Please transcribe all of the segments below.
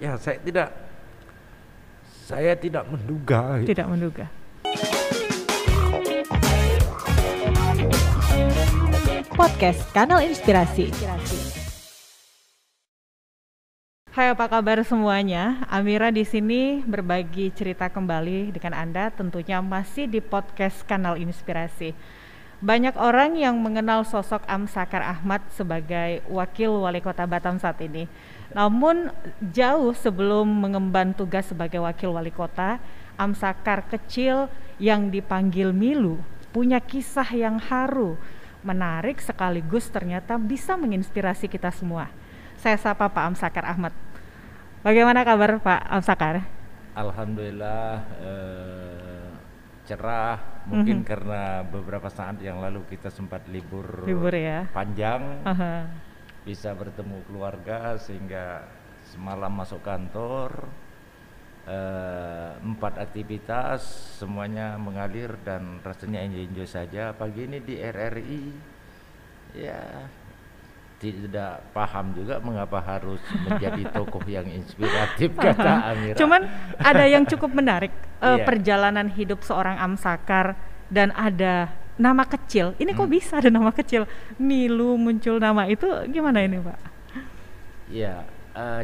Ya, saya tidak menduga. Tidak menduga. Podcast Kanal Inspirasi. Hai, apa kabar semuanya? Amira di sini berbagi cerita kembali dengan Anda, tentunya masih di podcast Kanal Inspirasi. Banyak orang yang mengenal sosok Amsakar Ahmad sebagai Wakil Wali Kota Batam saat ini. Namun jauh sebelum mengemban tugas sebagai Wakil Wali Kota, Amsakar kecil yang dipanggil Milu punya kisah yang haru, menarik sekaligus ternyata bisa menginspirasi kita semua. Saya sapa Pak Amsakar Ahmad. Bagaimana kabar Pak Amsakar? Alhamdulillah cerah. Mungkin karena beberapa saat yang lalu kita sempat libur ya? Panjang, bisa bertemu keluarga sehingga semalam masuk kantor. 4 aktivitas semuanya mengalir dan rasanya enjoy saja. Pagi ini di RRI ya tidak paham juga mengapa harus menjadi tokoh yang inspiratif, kata Amira. Cuman ada yang cukup menarik, perjalanan hidup seorang Amsakar, dan ada nama kecil. Ini kok bisa ada nama kecil? Milu muncul nama itu gimana ini, Pak? Ya,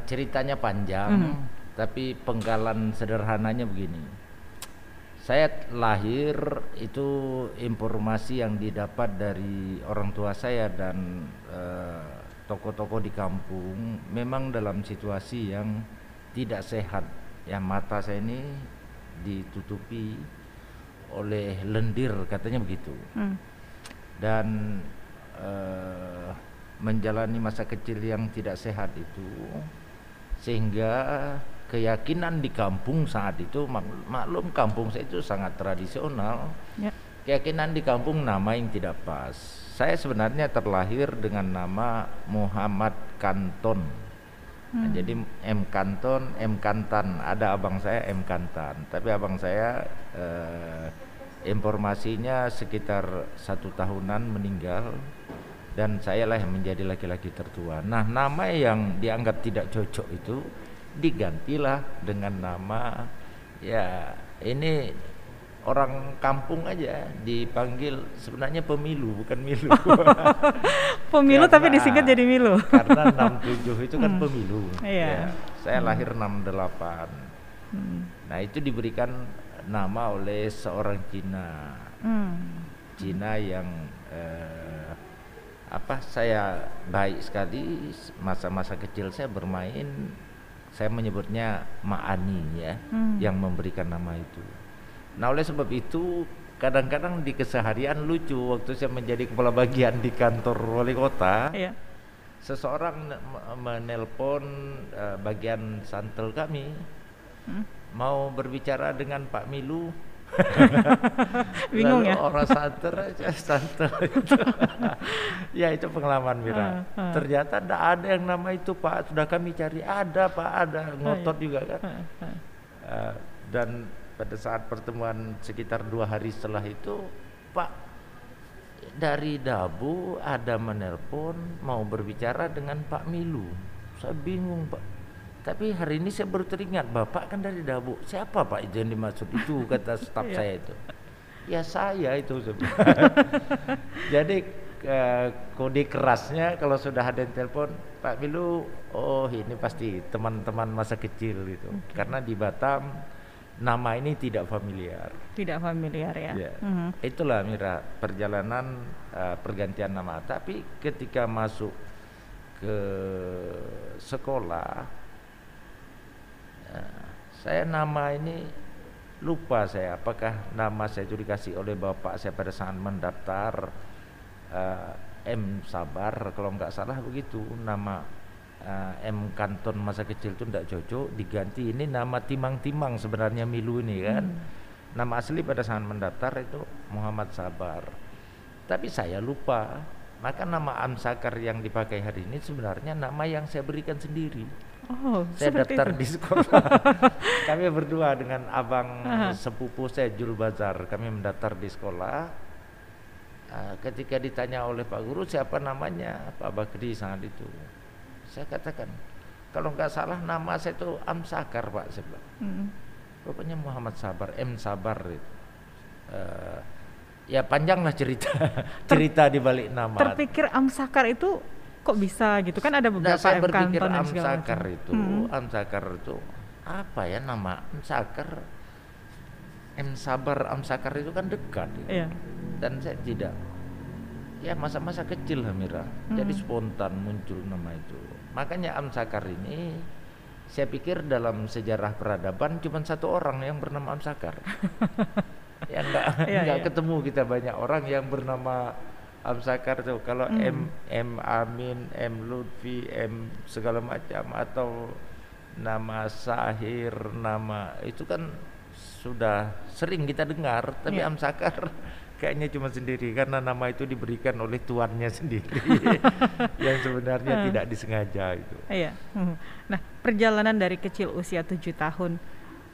ceritanya panjang, tapi penggalan sederhananya begini. Saya lahir itu informasi yang didapat dari orang tua saya dan tokoh-tokoh di kampung memang dalam situasi yang tidak sehat. Ya, mata saya ini ditutupi oleh lendir, katanya begitu. Dan menjalani masa kecil yang tidak sehat itu, sehingga keyakinan di kampung saat itu, maklum kampung saya itu sangat tradisional, keyakinan di kampung nama yang tidak pas. Saya sebenarnya terlahir dengan nama Muhammad Kanton. Nah, jadi M Kanton, M Kantan. Ada abang saya M Kantan, tapi abang saya informasinya sekitar 1 tahunan meninggal, dan saya lah yang menjadi laki-laki tertua. Nah, nama yang dianggap tidak cocok itu digantilah dengan nama, ya ini orang kampung aja dipanggil sebenarnya Pemilu, bukan Milu. Pemilu tapi disingkat jadi Milu. Karena 67 itu kan pemilu. Iya. Ya, saya lahir 68. Nah, itu diberikan nama oleh seorang Cina. Cina yang saya baik sekali, masa-masa kecil saya bermain, saya menyebutnya Ma'ani ya, yang memberikan nama itu. Nah, oleh sebab itu kadang-kadang di keseharian lucu, waktu saya menjadi kepala bagian di kantor wali kota, seseorang menelpon bagian santel kami, mau berbicara dengan Pak Milu. Bingung. Lalu ya, orang santer aja santer itu. Ya, itu pengalaman Mira. Ternyata tidak ada yang nama itu, Pak. Sudah kami cari, ada Pak, ada, ngotot juga kan. Dan pada saat pertemuan sekitar 2 hari setelah itu, Pak, dari Dabu ada menelpon mau berbicara dengan Pak Milu. Saya bingung, Pak. Tapi hari ini saya baru teringat, Bapak kan dari Dabu. Siapa Pak itu yang dimaksud itu, kata staf saya itu. Ya saya itu sebenarnya. Jadi kode kerasnya kalau sudah ada yang telepon, Pak Milu, oh ini pasti teman-teman masa kecil gitu. Karena di Batam nama ini tidak familiar. Tidak familiar ya. Itulah Mira perjalanan pergantian nama. Tapi ketika masuk ke sekolah, saya nama ini lupa saya, apakah nama saya itu dikasih oleh bapak saya pada saat mendaftar M Sabar, kalau nggak salah begitu. Nama M Kanton masa kecil itu tidak cocok, diganti ini nama Timang-Timang sebenarnya Milu ini kan. Nama asli pada saat mendaftar itu Muhammad Sabar, tapi saya lupa. Maka nama Amsakar yang dipakai hari ini sebenarnya nama yang saya berikan sendiri. Saya daftar di sekolah. Kami berdua dengan abang sepupu saya Jul Bazar, kami mendaftar di sekolah. Ketika ditanya oleh Pak Guru siapa namanya, Pak Bakri saat itu, saya katakan kalau nggak salah nama saya itu Amsakar Pak, saya bilang. Pokoknya Muhammad Sabar, M Sabar itu. Ya panjang lah cerita di balik nama. Terpikir Amsakar itu kok bisa gitu kan, ada beberapa saya M berpikir Kanton dan segala Amsakar macam. itu, Amsakar itu apa ya nama Amsakar? M Sabar, Amsakar itu kan dekat gitu. Iya. Dan saya tidak, ya masa-masa kecil Hamira, jadi spontan muncul nama itu. Makanya Amsakar ini saya pikir dalam sejarah peradaban cuma satu orang yang bernama Amsakar. Ya enggak ketemu kita banyak orang yang bernama Amsakar tuh. Kalau M Amin, M Lutfi, M segala macam, atau nama Sahir, nama itu kan sudah sering kita dengar, tapi Amsakar kayaknya cuma sendiri karena nama itu diberikan oleh tuannya sendiri yang sebenarnya tidak disengaja itu. Iya. Nah, perjalanan dari kecil usia 7 tahun,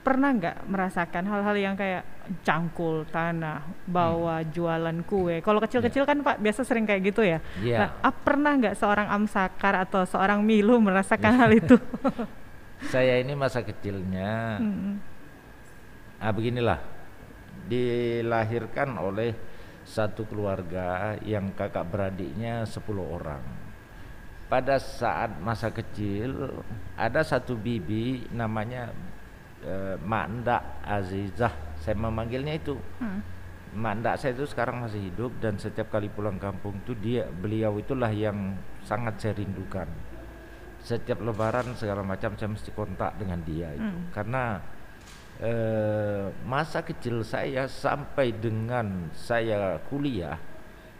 pernah nggak merasakan hal-hal yang kayak cangkul tanah, bawa jualan kue? Kalau kecil-kecil kan Pak biasa sering kayak gitu ya. Nah, pernah nggak seorang Amsakar atau seorang Milu merasakan hal itu? Saya ini masa kecilnya, beginilah, dilahirkan oleh satu keluarga yang kakak beradiknya 10 orang. Pada saat masa kecil ada satu bibi namanya Mak Ndak Azizah, saya memanggilnya itu. Mak Ndak saya itu sekarang masih hidup, dan setiap kali pulang kampung itu beliau itulah yang sangat saya rindukan. Setiap lebaran segala macam saya mesti kontak dengan dia itu. Karena masa kecil saya sampai dengan saya kuliah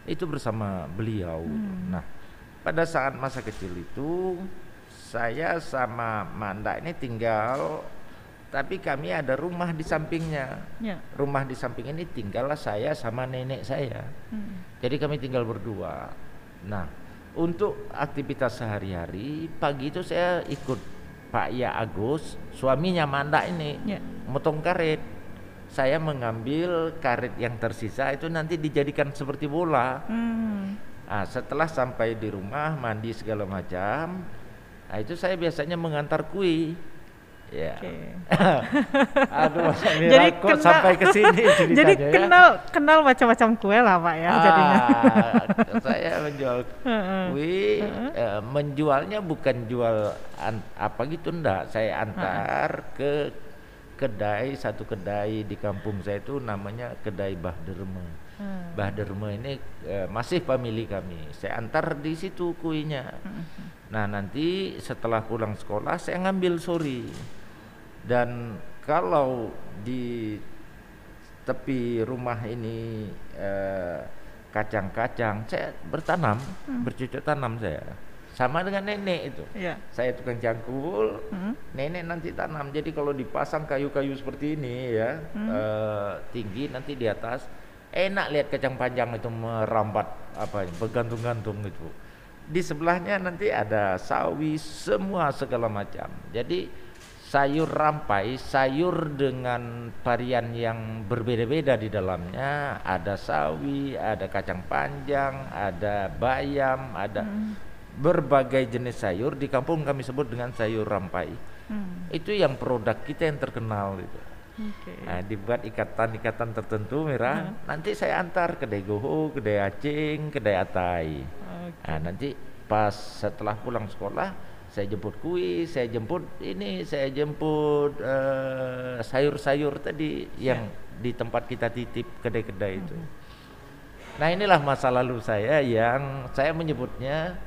itu bersama beliau. Nah, pada saat masa kecil itu saya sama Manda ini tinggal, tapi kami ada rumah di sampingnya. Rumah di samping ini tinggallah saya sama nenek saya. Jadi kami tinggal berdua. Nah, untuk aktivitas sehari-hari pagi itu saya ikut Pak Ya Agus, suaminya Manda ini, motong karet. Saya mengambil karet yang tersisa itu nanti dijadikan seperti bola. Nah, setelah sampai di rumah mandi segala macam, nah itu saya biasanya mengantar kue. Ya. Aduh, jadi kok sampai ke sini ceritanya. Jadi kenal macam-macam kue lah Pak ya jadinya. Saya menjual kue, menjualnya bukan jual apa gitu, enggak. Saya antar ke satu kedai di kampung saya itu namanya kedai Bah Derma. Bah Derma ini masih pemilik kami. Saya antar di situ kuenya. Nah, nanti setelah pulang sekolah saya ngambil sore. Dan kalau di tepi rumah ini kacang-kacang, saya bertanam, bercocok tanam saya. Sama dengan nenek itu. Saya tukang cangkul, nenek nanti tanam. Jadi kalau dipasang kayu-kayu seperti ini ya, tinggi nanti di atas, enak lihat kacang panjang itu merambat bergantung-gantung itu. Di sebelahnya nanti ada sawi, semua segala macam. Jadi sayur rampai, sayur dengan varian yang berbeda-beda di dalamnya. Ada sawi, ada kacang panjang, ada bayam, ada berbagai jenis sayur. Di kampung kami sebut dengan sayur rampai. Itu yang produk kita yang terkenal itu. Nah, dibuat ikatan-ikatan tertentu, Mira. Nanti saya antar kedai Goho, kedai Acing, kedai Atai. Nah, nanti pas setelah pulang sekolah saya jemput kue, saya jemput sayur-sayur tadi yang di tempat kita titip kedai-kedai itu. Nah, inilah masa lalu saya yang saya menyebutnya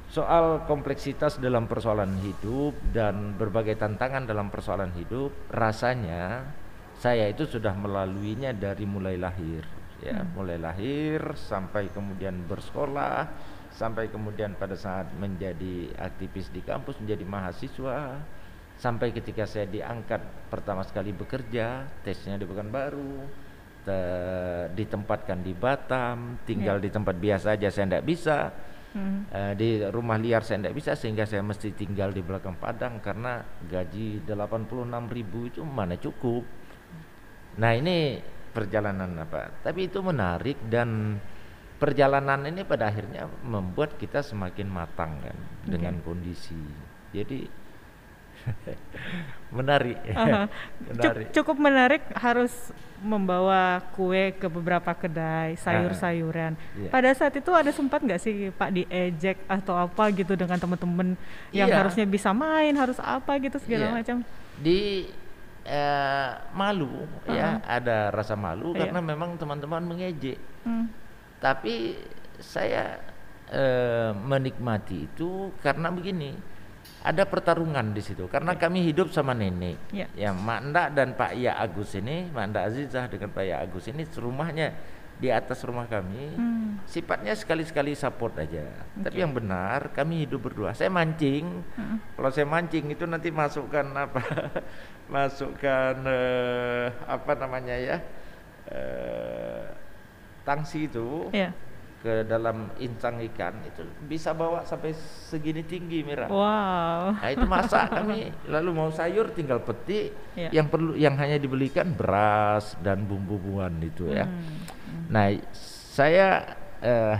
soal kompleksitas dalam persoalan hidup dan berbagai tantangan dalam persoalan hidup. Rasanya saya itu sudah melaluinya dari mulai lahir, ya, mulai lahir sampai kemudian bersekolah, sampai kemudian pada saat menjadi aktivis di kampus, menjadi mahasiswa, sampai ketika saya diangkat pertama sekali bekerja, tesnya di Pekanbaru, ditempatkan di Batam, tinggal di tempat biasa aja saya tidak bisa, di rumah liar saya tidak bisa, sehingga saya mesti tinggal di belakang Padang karena gaji 86.000 itu mana cukup. Nah, ini perjalanan tapi itu menarik, dan perjalanan ini pada akhirnya membuat kita semakin matang kan dengan kondisi. Jadi menarik. Aha. Menarik. Cukup menarik, harus membawa kue ke beberapa kedai sayur-sayuran. Iya. Pada saat itu ada sempat nggak sih Pak diejek atau apa gitu dengan teman-teman yang Iya. harusnya bisa main, harus apa gitu segala Iya. macam? Di malu ya, ada rasa malu Iya. karena memang teman-teman mengejek. Hmm. Tapi saya menikmati itu karena begini, ada pertarungan di situ. Karena kami hidup sama nenek, Iya. ya Mak Ndak dan Pak Ya Agus ini, Mak Ndak Azizah dengan Pak Ya Agus ini rumahnya di atas rumah kami. Sifatnya sekali-sekali support aja. Tapi yang benar kami hidup berdua. Saya mancing. Kalau saya mancing itu nanti masukkan apa? Masukkan apa namanya ya? Tangsi itu Iya. ke dalam insang ikan itu bisa bawa sampai segini tinggi, Mira. Wow. Nah itu masak kami, lalu mau sayur tinggal petik. Iya. Yang hanya dibelikan beras dan bumbu-bumbuan itu ya. Hmm. Nah saya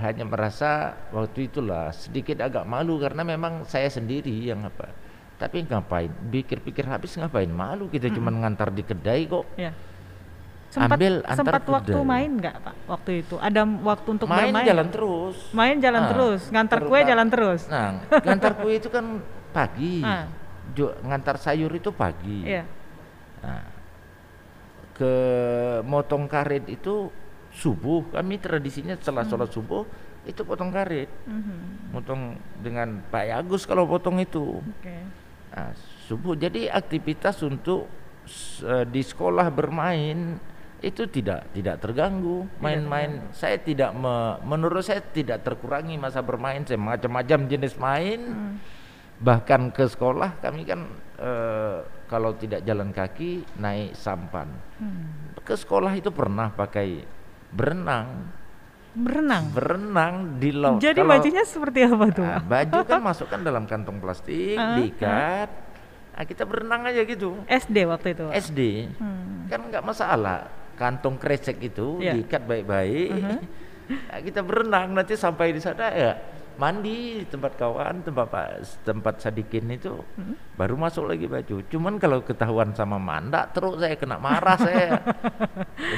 hanya merasa waktu itulah sedikit agak malu karena memang saya sendiri yang apa. Tapi ngapain? Pikir-pikir habis ngapain malu, kita cuma ngantar di kedai kok. Ya. Sempat Antar waktu kedai. main nggak Pak waktu itu? Ada waktu untuk Main bermain? jalan terus. Main jalan terus, ngantar kue jalan terus. Nah, ngantar kue itu kan pagi. Ngantar sayur itu pagi. Iya. Nah, ke motong karet itu subuh. Kami tradisinya setelah sholat subuh itu potong karet. Motong dengan Pak Agus kalau potong itu. Oke. Nah, subuh. Jadi aktivitas untuk di sekolah bermain itu tidak terganggu. Main-main saya tidak menurut saya tidak terkurangi masa bermain. Saya macam-macam jenis main. Bahkan ke sekolah kami kan kalau tidak jalan kaki naik sampan. Ke sekolah itu pernah pakai berenang di laut. Jadi bajunya seperti apa tuh? Baju kan masukkan dalam kantong plastik, diikat. Nah, kita berenang aja gitu. SD waktu itu? SD. Kan nggak masalah. Kantong kresek itu diikat baik-baik. Nah, kita berenang, nanti sampai di sana ya mandi di tempat kawan, tempat Sadikin itu, baru masuk lagi baju. Cuman kalau ketahuan sama Manda terus saya kena marah. Saya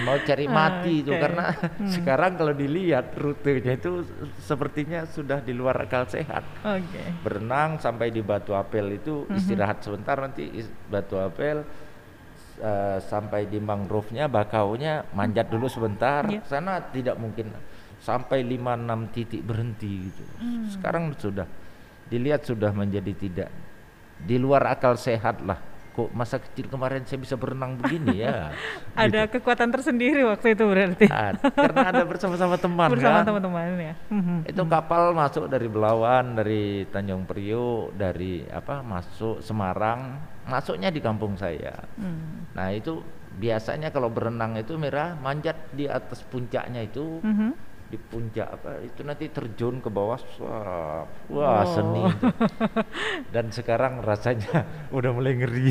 mau cari mati itu karena sekarang kalau dilihat rutenya itu sepertinya sudah di luar akal sehat. Berenang sampai di Batu Apel itu istirahat sebentar, nanti Batu Apel sampai di mangrove-nya, bakaunya manjat dulu sebentar. Sana tidak mungkin sampai 5-6 titik berhenti gitu. Sekarang sudah dilihat sudah menjadi tidak di luar akal sehat lah. Kok masa kecil kemarin saya bisa berenang begini ya? Ada kekuatan tersendiri waktu itu berarti. Karena ada bersama-sama teman. Bersama kan? teman-teman ya. Itu kapal masuk dari Belawan, dari Tanjung Priok, dari masuk Semarang, masuknya di kampung saya. Nah itu biasanya kalau berenang itu Mira manjat di atas puncaknya itu. Di puncak itu nanti terjun ke bawah, wah seni itu. Dan sekarang rasanya udah mulai ngeri.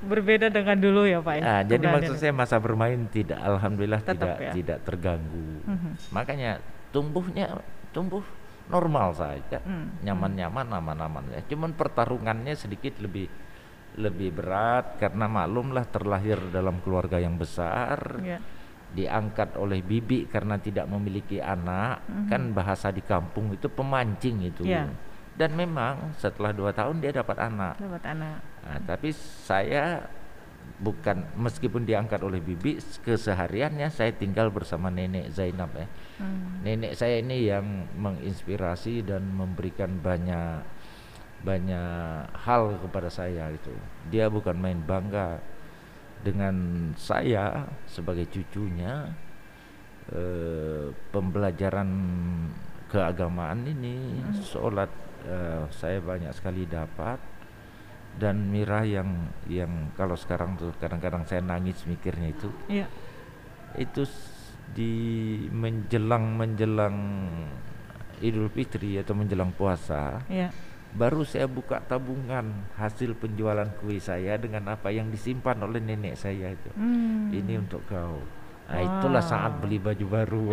Berbeda dengan dulu ya Pak. Nah, jadi maksud saya masa bermain alhamdulillah tidak terganggu. Makanya tumbuh normal saja, nyaman-nyaman, aman-aman ya. Cuman pertarungannya sedikit lebih berat karena maklumlah terlahir dalam keluarga yang besar. Diangkat oleh bibi karena tidak memiliki anak. Kan bahasa di kampung itu pemancing itu. Dan memang setelah 2 tahun dia dapat anak. Nah, tapi saya bukan, meskipun diangkat oleh bibi, kesehariannya saya tinggal bersama nenek Zainab ya. Nenek saya ini yang menginspirasi dan memberikan banyak hal kepada saya itu. Dia bukan main bangga dengan saya sebagai cucunya. Pembelajaran keagamaan ini, sholat saya banyak sekali dapat. Dan Mira yang kalau sekarang tuh kadang-kadang saya nangis mikirnya itu. Itu di menjelang Idul Fitri atau menjelang puasa. Baru saya buka tabungan hasil penjualan kue saya dengan apa yang disimpan oleh nenek saya itu. Ini untuk kau. Nah, itulah saat beli baju baru.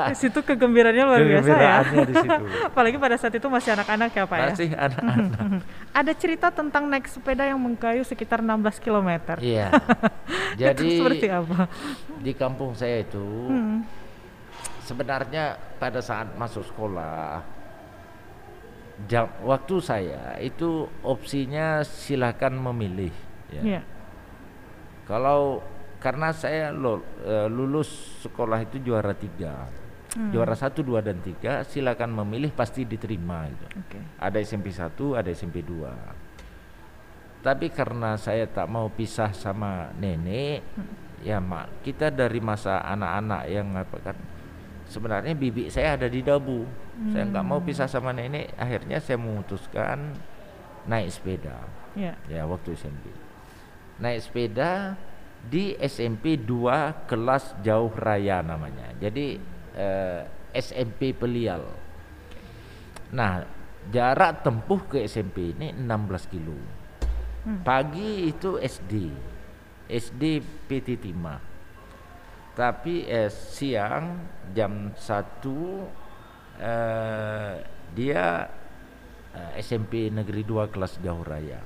Di situ kegembiraannya luar biasa ya. Kegembiraannya di situ. Apalagi pada saat itu masih anak-anak ya Pak ya. Masih anak-anak. Ada cerita tentang naik sepeda yang mengkayu sekitar 16 km. Iya. Itu Jadi seperti apa? di kampung saya itu sebenarnya pada saat masuk sekolah waktu saya itu opsinya silakan memilih ya. Iya. Kalau karena saya lulus sekolah itu juara 3, juara 1, 2, dan 3, silakan memilih pasti diterima gitu. Okay. Ada SMP 1, ada SMP 2. Tapi karena saya tak mau pisah sama nenek, ya mak, kita dari masa anak-anak yang apa kan, sebenarnya bibi saya ada di Dabu. Saya nggak mau pisah sama nenek, akhirnya saya memutuskan naik sepeda. Ya waktu SMP. Naik sepeda di SMP 2 kelas jauh raya namanya. Jadi SMP Pelial. Nah, jarak tempuh ke SMP ini 16 kilo. Pagi itu SD PT Timah. Tapi siang jam 1 dia SMP Negeri 2 kelas jauh raya.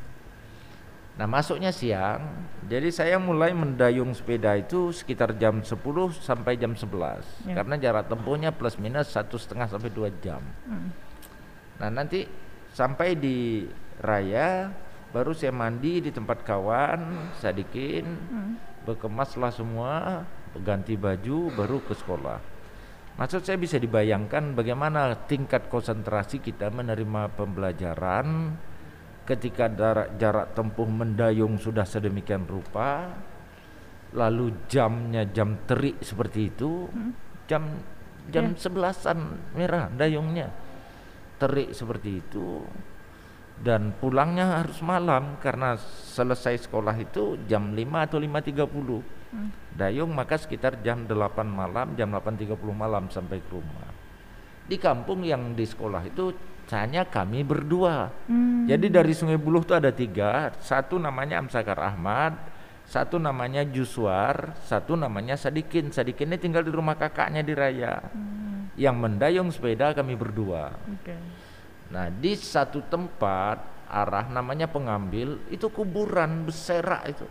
Nah, masuknya siang, jadi saya mulai mendayung sepeda itu sekitar jam 10 sampai jam 11 karena jarak tempuhnya plus minus 1,5 sampai 2 jam. Nah, nanti sampai di raya baru saya mandi di tempat kawan, sadikin, berkemaslah semua, ganti baju, baru ke sekolah. Maksud saya bisa dibayangkan bagaimana tingkat konsentrasi kita menerima pembelajaran ketika jarak tempuh mendayung sudah sedemikian rupa, lalu jamnya jam terik seperti itu, jam 11-an merah dayungnya, terik seperti itu, dan pulangnya harus malam karena selesai sekolah itu jam 5 atau 5.30 dayung, maka sekitar jam 8 malam, jam 8.30 malam sampai ke rumah. Di kampung yang di sekolah itu hanya kami berdua. Jadi dari Sungai Buloh itu ada 3, satu namanya Amsakar Ahmad, satu namanya Juswar, satu namanya Sadikin. Sadikin ini tinggal di rumah kakaknya di Raya. Yang mendayung sepeda kami berdua. Nah, di satu tempat arah namanya Pengambil, itu kuburan berserak itu.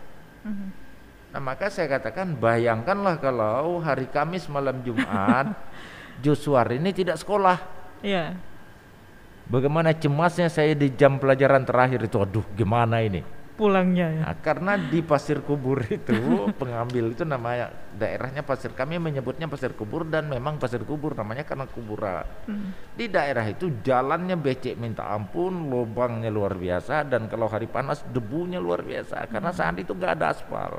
Nah, maka saya katakan bayangkanlah kalau hari Kamis malam Jumat Juswar ini tidak sekolah. Iya. Bagaimana cemasnya saya di jam pelajaran terakhir itu, aduh gimana ini pulangnya ya. Nah, karena di Pasir Kubur itu Pengambil itu namanya daerahnya pasir, kami menyebutnya Pasir Kubur, dan memang Pasir Kubur namanya karena kuburan. Di daerah itu jalannya becek minta ampun, lubangnya luar biasa, dan kalau hari panas debunya luar biasa karena saat itu nggak ada aspal.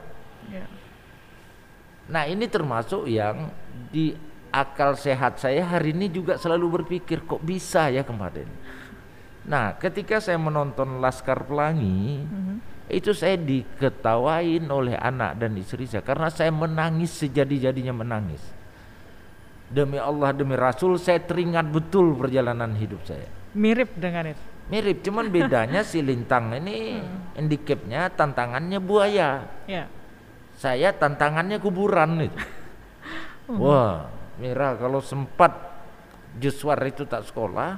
Nah, ini termasuk yang di akal sehat saya hari ini juga selalu berpikir kok bisa ya kemarin. Nah, ketika saya menonton Laskar Pelangi, itu saya diketawain oleh anak dan istri saya karena saya menangis sejadi-jadinya menangis. Demi Allah, demi Rasul, saya teringat betul perjalanan hidup saya. Mirip dengan itu. Mirip, cuman bedanya si Lintang ini handicapnya tantangannya buaya. Saya tantangannya kuburan itu. Wah, Mira, kalau sempat Juswar itu tak sekolah,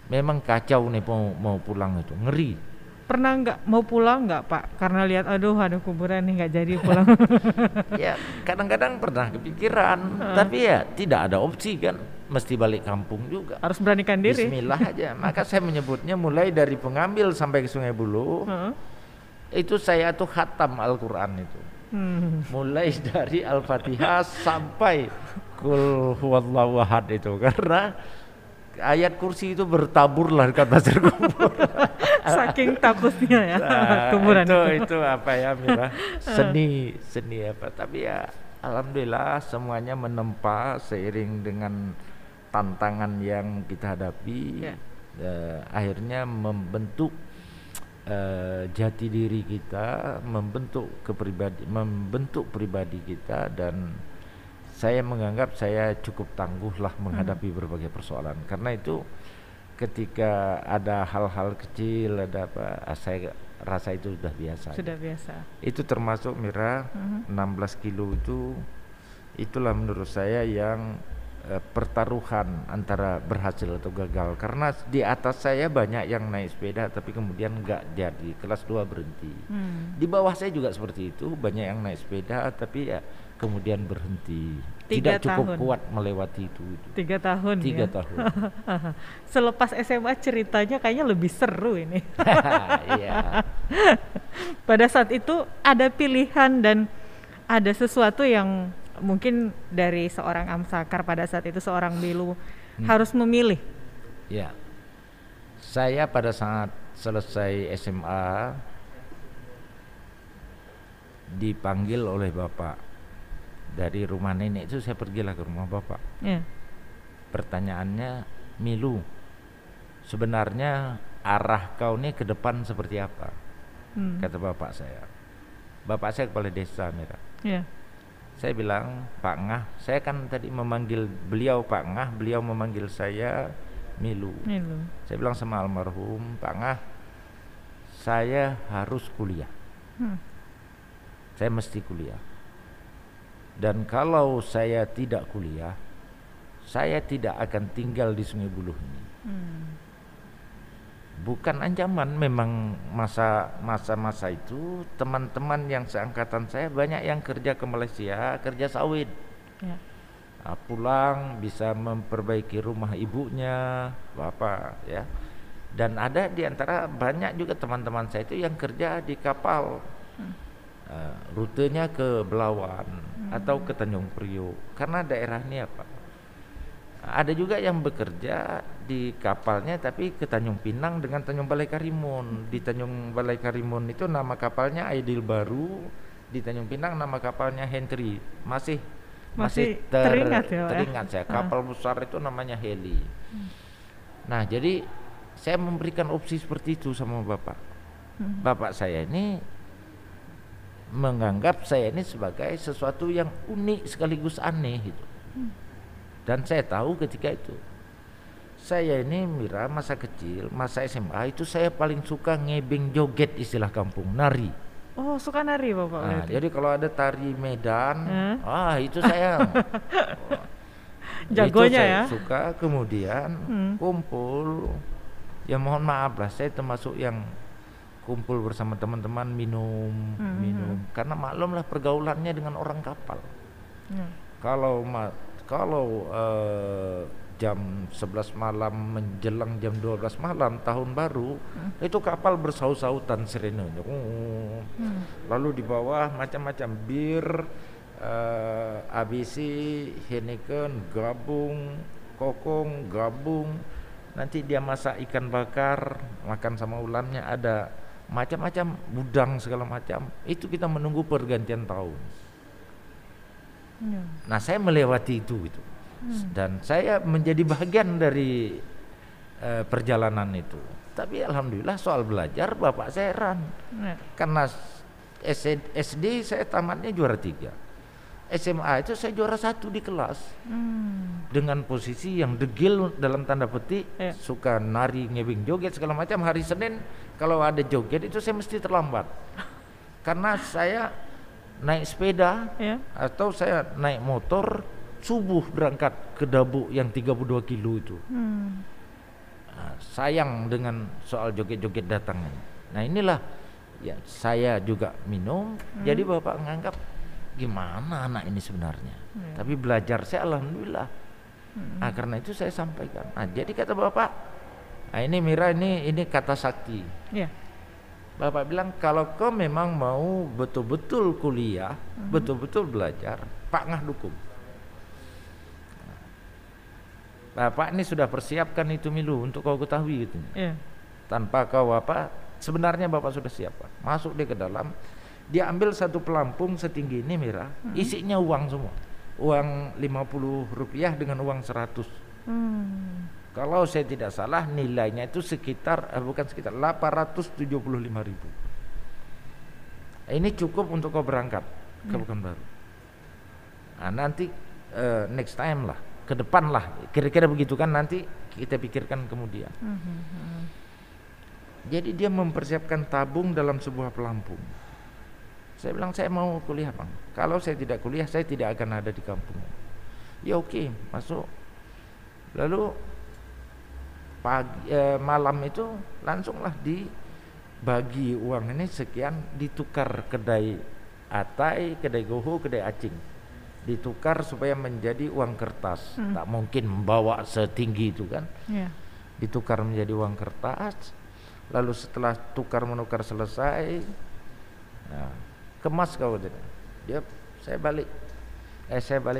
memang kacau nih mau pulang itu, ngeri. Pernah nggak mau pulang nggak Pak? Karena lihat aduh ada kuburan nih nggak jadi pulang. Ya kadang-kadang pernah kepikiran, tapi ya tidak ada opsi kan, mesti balik kampung juga. Harus beranikan diri. Bismillah aja. Maka saya menyebutnya mulai dari Pengambil sampai ke Sungai Buloh, itu saya tuh khatam Al-Quran itu. Mulai dari Al-Fatihah sampai Qul huwallahu ahad itu, karena ayat kursi itu bertabur lah dekat Pasir Kubur. Saking takutnya ya kuburan itu apa ya Mira, seni apa, tapi ya alhamdulillah semuanya menempa seiring dengan tantangan yang kita hadapi. Akhirnya membentuk jati diri kita, membentuk pribadi kita, dan saya menganggap saya cukup tangguh lah menghadapi berbagai persoalan. Karena itu ketika ada hal-hal kecil, ada apa, saya rasa itu sudah biasa. Sudah biasa. Itu termasuk Mira 16 kilo itu Itulah menurut saya yang pertaruhan antara berhasil atau gagal, karena di atas saya banyak yang naik sepeda tapi kemudian nggak jadi, kelas 2 berhenti. Di bawah saya juga seperti itu, banyak yang naik sepeda tapi ya kemudian berhenti, 3 tidak cukup tahun. kuat melewati itu. 3 tahun 3 ya. tahun. Selepas SMA ceritanya kayaknya lebih seru ini. Iya. Pada saat itu ada pilihan dan ada sesuatu yang mungkin dari seorang Amsakar pada saat itu, seorang Milu harus memilih. Ya, saya pada saat selesai SMA dipanggil oleh bapak dari rumah nenek itu. Saya pergilah ke rumah bapak. Ya. Pertanyaannya, Milu, sebenarnya arah kau nih ke depan seperti apa? Kata bapak saya. Bapak saya kepala desa, Mira. Ya. Saya bilang, Pak Ngah, saya kan tadi memanggil beliau Pak Ngah, beliau memanggil saya Milu. Milu. Saya bilang sama almarhum, Pak Ngah, saya harus kuliah. Saya mesti kuliah. Dan kalau saya tidak kuliah, saya tidak akan tinggal di Sungai Buloh ini. Bukan ancaman, memang masa itu teman-teman yang seangkatan saya banyak yang kerja ke Malaysia, kerja sawit. Ya. Pulang bisa memperbaiki rumah ibunya, bapak ya. Dan ada di antara banyak juga teman-teman saya itu yang kerja di kapal. Rutenya ke Belawan atau ke Tanjung Priok, karena daerah ini apa. Ada juga yang bekerja di kapalnya tapi ke Tanjung Pinang dengan Tanjung Balai Karimun. Di Tanjung Balai Karimun itu nama kapalnya Aidil Baru, di Tanjung Pinang nama kapalnya Henry. Masih teringat ya, Pak, teringat saya. Kapal besar itu namanya Heli. Nah, jadi saya memberikan opsi seperti itu sama bapak. Bapak saya ini menganggap saya ini sebagai sesuatu yang unik sekaligus aneh gitu. Dan saya tahu ketika itu saya ini, Mira, masa kecil, masa SMA itu saya paling suka ngebeng joget, istilah kampung, nari. Oh, suka nari Bapak Nah, berarti. jadi kalau ada tari Medan, itu saya Jagonya itu saya ya. suka. Kemudian kumpul, ya mohon maaf lah, saya termasuk yang kumpul bersama teman-teman minum, karena maklumlah pergaulannya dengan orang kapal. Kalau jam 11 malam menjelang jam 12 malam tahun baru, itu kapal bersaut-sautan sirenenya. Lalu di bawah macam-macam bir, ABC, Heineken, gabung, kokong, gabung. Nanti dia masak ikan bakar, makan sama ulamnya, ada macam-macam budang segala macam. Itu kita menunggu pergantian tahun. Nah, saya melewati itu gitu. Dan saya menjadi bagian dari perjalanan itu. Tapi alhamdulillah soal belajar bapak saya heran. Karena SD saya tamatnya juara 3. SMA itu saya juara 1 di kelas. Dengan posisi yang degil dalam tanda petik, suka nari, ngebing, joget segala macam. Hari Senin kalau ada joget itu saya mesti terlambat. Karena saya naik sepeda atau saya naik motor subuh berangkat ke Dabu yang 32 kilo itu. Sayang dengan soal joget-joget datangnya. Nah, inilah ya, saya juga minum. Jadi bapak menganggap gimana anak ini sebenarnya. Tapi belajar saya alhamdulillah. Nah, karena itu saya sampaikan. Nah, jadi kata bapak, nah ini Mira, ini kata sakti. Bapak bilang, kalau kau memang mau betul-betul kuliah, betul-betul belajar, Pak Ngah dukung. Bapak ini sudah persiapkan itu Milu untuk kau ketahui gitu. Tanpa kau sebenarnya bapak sudah siap, Pak. Masuk dia ke dalam, dia ambil satu pelampung setinggi ini Mira, isinya uang semua. Uang Rp50 dengan uang 100. Kalau saya tidak salah nilainya itu sekitar 875.000. Ini cukup untuk kau berangkat ke Pekanbaru. Nah, nanti next time lah, ke depan lah, kira-kira begitu kan, nanti kita pikirkan kemudian. Jadi dia mempersiapkan tabung dalam sebuah pelampung. Saya bilang saya mau kuliah Bang. Kalau saya tidak kuliah saya tidak akan ada di kampung. Ya oke, masuk. Lalu malam itu langsunglah dibagi uang ini sekian, ditukar kedai atai, kedai goho, kedai acing, ditukar supaya menjadi uang kertas. Tak mungkin membawa setinggi itu kan. Ditukar menjadi uang kertas. Lalu setelah tukar menukar selesai, nah, kemas kau dia, saya balik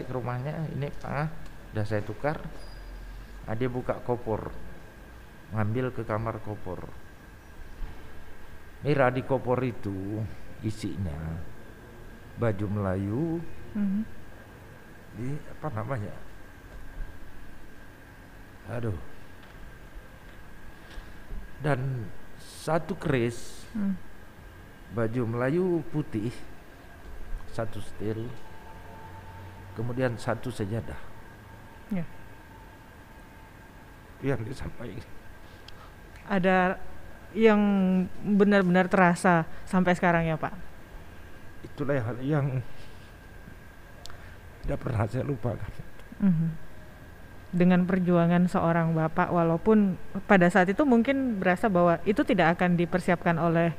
ke rumahnya. Ini Pak, udah saya tukar. Dia buka kopor, ngambil ke kamar kopor. Mira, di kopor itu isinya baju Melayu, di apa namanya? Aduh. Dan satu keris baju Melayu putih, satu setel, kemudian satu sajadah. Yang disampaikan. Ada yang benar-benar terasa sampai sekarang ya Pak? Itulah hal yang tidak pernah saya lupakan. Dengan perjuangan seorang bapak, walaupun pada saat itu mungkin berasa bahwa itu tidak akan dipersiapkan oleh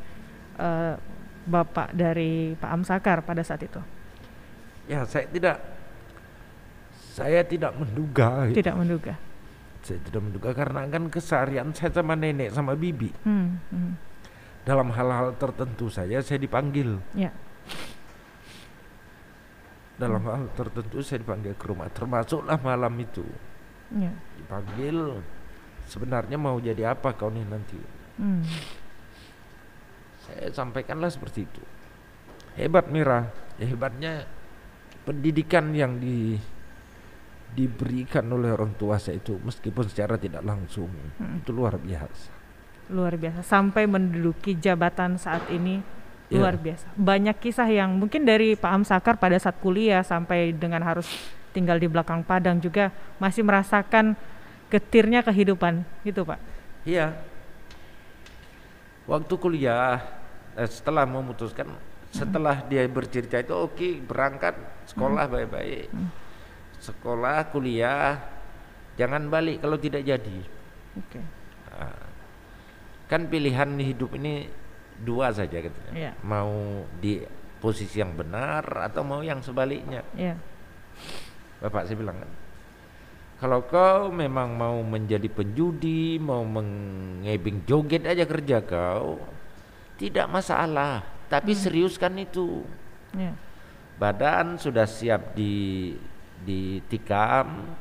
bapak dari Pak Amsakar pada saat itu. Ya, saya tidak menduga. Tidak menduga. Saya tidak menduga karena kan keseharian saya sama nenek sama bibi. Dalam hal-hal tertentu saya dipanggil. Ya. Dalam hal tertentu saya dipanggil ke rumah, termasuklah malam itu. Dipanggil, sebenarnya mau jadi apa kau nih nanti? Saya sampaikanlah seperti itu. Hebat Mira, ya hebatnya pendidikan yang diberikan oleh orang tua saya itu, meskipun secara tidak langsung, itu luar biasa. Luar biasa, sampai menduduki jabatan saat ini, luar biasa. Banyak kisah yang mungkin dari Pak Amsakar pada saat kuliah sampai dengan harus tinggal di belakang padang juga masih merasakan getirnya kehidupan gitu Pak. Iya. Waktu kuliah, setelah memutuskan, setelah dia bercerita itu oke, berangkat sekolah baik-baik. Sekolah, kuliah, jangan balik kalau tidak jadi. Kan pilihan hidup ini dua saja katanya. Mau di posisi yang benar atau mau yang sebaliknya. Bapak saya bilang kan, kalau kau memang mau menjadi penjudi, mau mengebing joget aja kerja kau, tidak masalah. Tapi seriuskan itu. Badan sudah siap ditikam,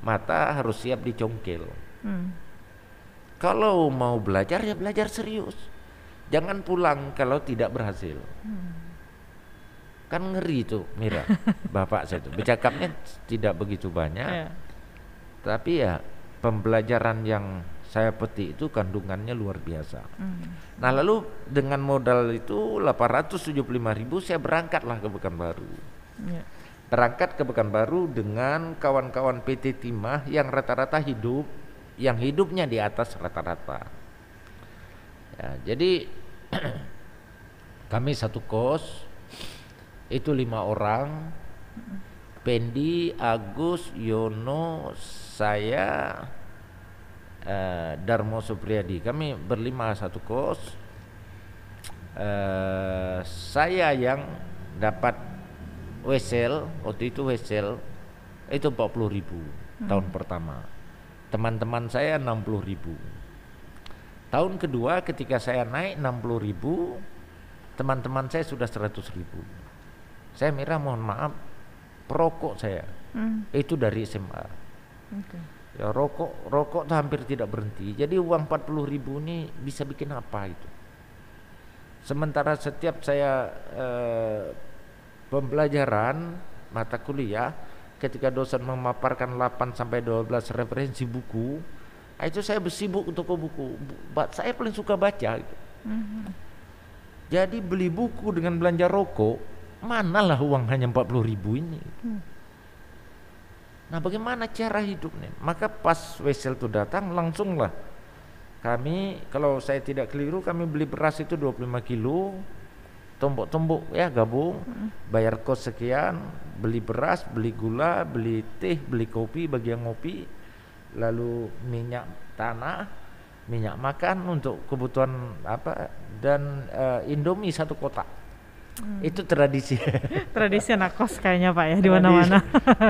mata harus siap dicongkel. Kalau mau belajar ya belajar serius. Jangan pulang kalau tidak berhasil. Kan ngeri tuh Mira. Bapak saya tuh bercakapnya tidak begitu banyak, tapi ya pembelajaran yang saya petik itu kandungannya luar biasa. Nah lalu dengan modal itu 875.000 saya berangkatlah ke Pekanbaru. Berangkat ke Pekanbaru dengan kawan-kawan PT Timah yang rata-rata hidupnya di atas rata-rata. Ya, jadi kami satu kos. Itu 5 orang, Pendi, Agus, Yono, saya, Darmo Supriyadi. Kami berlima satu kos. Saya yang dapat wesel, waktu itu wesel itu 40.000 tahun pertama. Teman-teman saya 60.000. Tahun kedua ketika saya naik 60.000, teman-teman saya sudah 100.000. Saya Mira mohon maaf, perokok saya itu dari SMA. Ya rokok tuh hampir tidak berhenti. Jadi uang 40.000 ini bisa bikin apa itu? Sementara setiap saya pembelajaran mata kuliah, ketika dosen memaparkan 8 sampai 12 referensi buku, itu saya bersibuk untuk buku. Saya paling suka baca. Jadi beli buku dengan belanja rokok, manalah uang hanya 40.000 ini. Nah bagaimana cara hidupnya? Maka pas wesel itu datang, langsunglah kami, kalau saya tidak keliru, kami beli beras itu 25 kilo, tumbuk-tumbuk ya, gabung, bayar kos sekian, beli beras, beli gula, beli teh, beli kopi bagi yang ngopi, lalu minyak tanah, minyak makan untuk kebutuhan apa, dan Indomie 1 kotak. Itu tradisi. Tradisi anak kos kayaknya Pak ya, di mana-mana.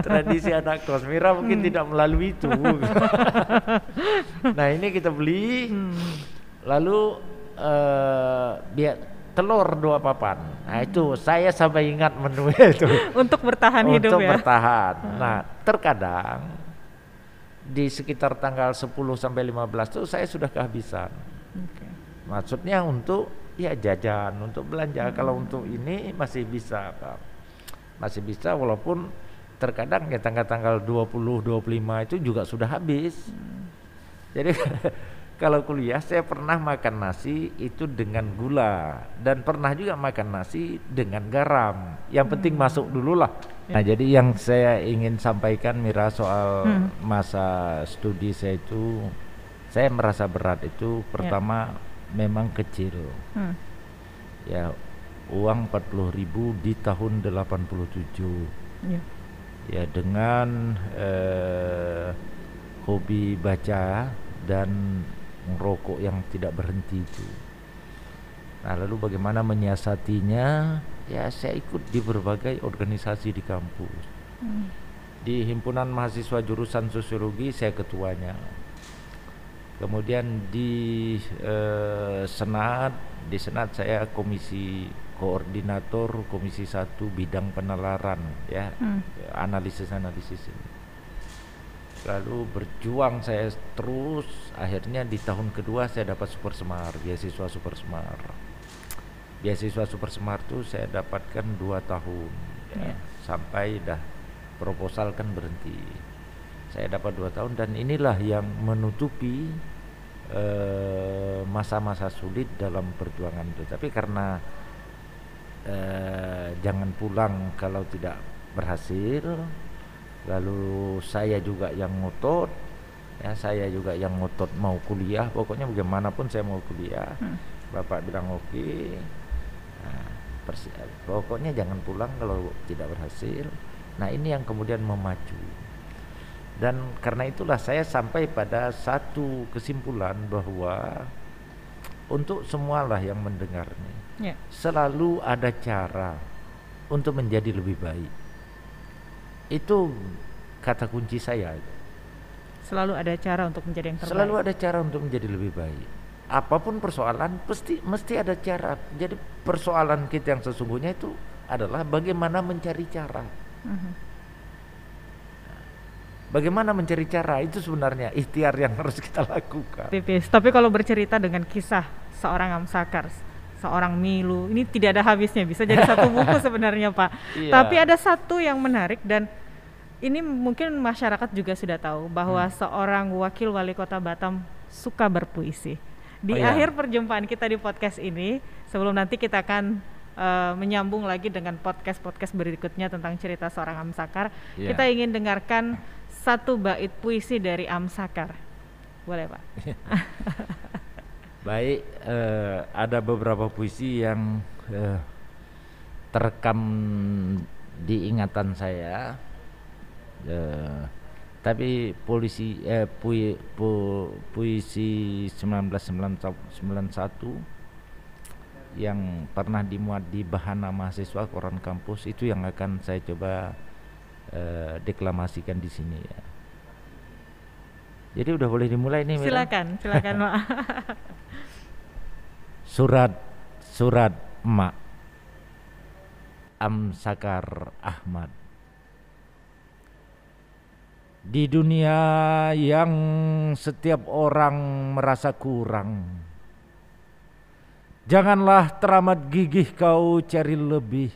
Tradisi anak kos. Mira mungkin tidak melalui itu. Nah ini kita beli, lalu biar telur 2 papan. Nah itu saya sampai ingat menu itu. Untuk bertahan hidup ya. Untuk bertahan. Nah terkadang di sekitar tanggal 10 sampai 15 itu saya sudah kehabisan. Maksudnya untuk ya jajan, untuk belanja. Kalau untuk ini masih bisa, Pak. Masih bisa, walaupun terkadang ya tanggal-tanggal 20, 25 itu juga sudah habis. Jadi kalau kuliah saya pernah makan nasi itu dengan gula, dan pernah juga makan nasi dengan garam. Yang penting masuk dulu lah. Nah jadi yang saya ingin sampaikan Mira soal masa studi saya itu, saya merasa berat itu pertama memang kecil. Ya uang 40.000 di tahun 87. Ya dengan hobi baca dan merokok yang tidak berhenti itu. Nah lalu bagaimana menyiasatinya? Ya saya ikut di berbagai organisasi di kampus. Di himpunan mahasiswa jurusan sosiologi saya ketuanya. Kemudian di senat saya komisi koordinator komisi 1 bidang penalaran ya, analisis ini. Lalu berjuang saya terus, akhirnya di tahun kedua saya dapat Super Semar, beasiswa Super Semar. Beasiswa Super Semar itu saya dapatkan 2 tahun ya, sampai dah proposal kan berhenti. Saya dapat 2 tahun dan inilah yang menutupi masa-masa sulit dalam perjuangan itu. Tapi karena jangan pulang kalau tidak berhasil, lalu saya juga yang ngotot, ya saya juga yang ngotot mau kuliah, pokoknya bagaimanapun saya mau kuliah. Bapak bilang oke, pokoknya jangan pulang kalau tidak berhasil. Nah ini yang kemudian memacu, dan karena itulah saya sampai pada satu kesimpulan bahwa untuk semualah yang mendengarnya, selalu ada cara untuk menjadi lebih baik. Itu kata kunci saya. Selalu ada cara untuk menjadi yang terbaik. Selalu ada cara untuk menjadi lebih baik. Apapun persoalan mesti ada cara. Jadi persoalan kita yang sesungguhnya itu adalah bagaimana mencari cara. Bagaimana mencari cara itu sebenarnya ikhtiar yang harus kita lakukan. Tipis. Tapi kalau bercerita dengan kisah seorang Amsakar, seorang Milu, ini tidak ada habisnya, bisa jadi satu buku sebenarnya Pak. Tapi ada satu yang menarik, dan ini mungkin masyarakat juga sudah tahu bahwa seorang wakil wali kota Batam suka berpuisi. Di akhir perjumpaan kita di podcast ini, sebelum nanti kita akan menyambung lagi dengan podcast berikutnya tentang cerita seorang Amsakar, kita ingin dengarkan satu bait puisi dari Amsakar. Boleh Pak? Baik, ada beberapa puisi yang terekam di ingatan saya, tapi puisi 1991 yang pernah dimuat di Bahana Mahasiswa koran kampus itu yang akan saya coba deklamasikan di sini ya. Jadi udah boleh dimulai nih Mira? Silakan Mak. Surat Emak, Amsakar Ahmad. Di dunia yang setiap orang merasa kurang, janganlah teramat gigih kau cari lebih,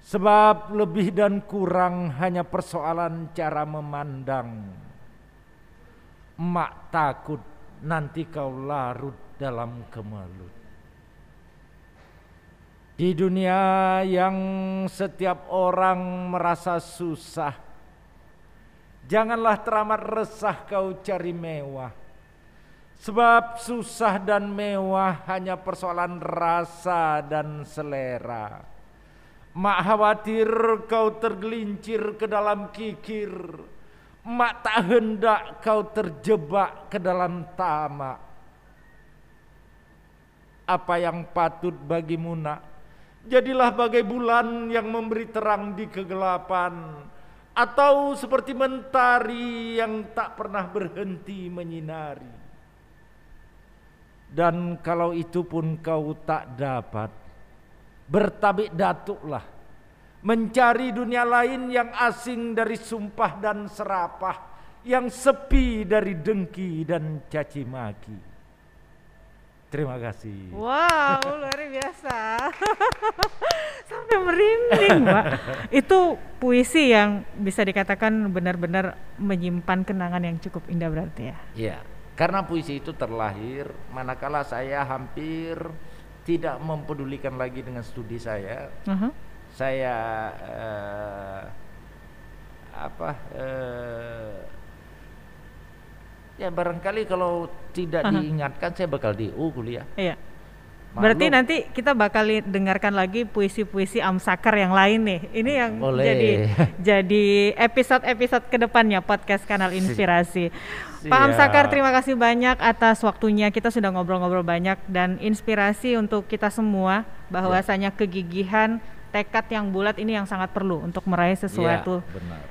sebab lebih dan kurang hanya persoalan cara memandang. Emak takut nanti kau larut dalam kemelut. Di dunia yang setiap orang merasa susah, janganlah teramat resah kau cari mewah, Sebab susah dan mewah hanya persoalan rasa dan selera. Mak khawatir kau tergelincir ke dalam kikir. Mak tak hendak kau terjebak ke dalam tamak. Apa yang patut bagimu nak, jadilah bagai bulan yang memberi terang di kegelapan, atau seperti mentari yang tak pernah berhenti menyinari. Dan kalau itu pun kau tak dapat, bertabik datuklah, mencari dunia lain yang asing dari sumpah dan serapah, yang sepi dari dengki dan caci maki. Terima kasih. Wow, luar biasa. Sampai merinding, Pak. Itu puisi yang bisa dikatakan benar-benar menyimpan kenangan yang cukup indah berarti ya. Iya, karena puisi itu terlahir manakala saya hampir tidak mempedulikan lagi dengan studi saya. Saya ya barangkali kalau tidak diingatkan saya bakal DU kuliah. Iya. Berarti nanti kita bakal dengarkan lagi puisi-puisi Amsakar yang lain nih. Ini yang jadi episode-episode kedepannya podcast Kanal Inspirasi. Pak Amsakar, terima kasih banyak atas waktunya. Kita sudah ngobrol-ngobrol banyak dan inspirasi untuk kita semua bahwasanya kegigihan, tekad yang bulat ini yang sangat perlu untuk meraih sesuatu.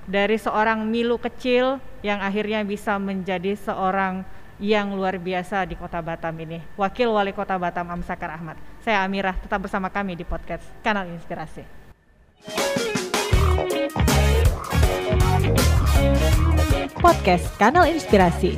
Dari seorang Milu kecil yang akhirnya bisa menjadi seorang yang luar biasa di Kota Batam ini. Wakil Wali Kota Batam Amsakar Ahmad. Saya Amirah, tetap bersama kami di podcast Kanal Inspirasi. Podcast Kanal Inspirasi.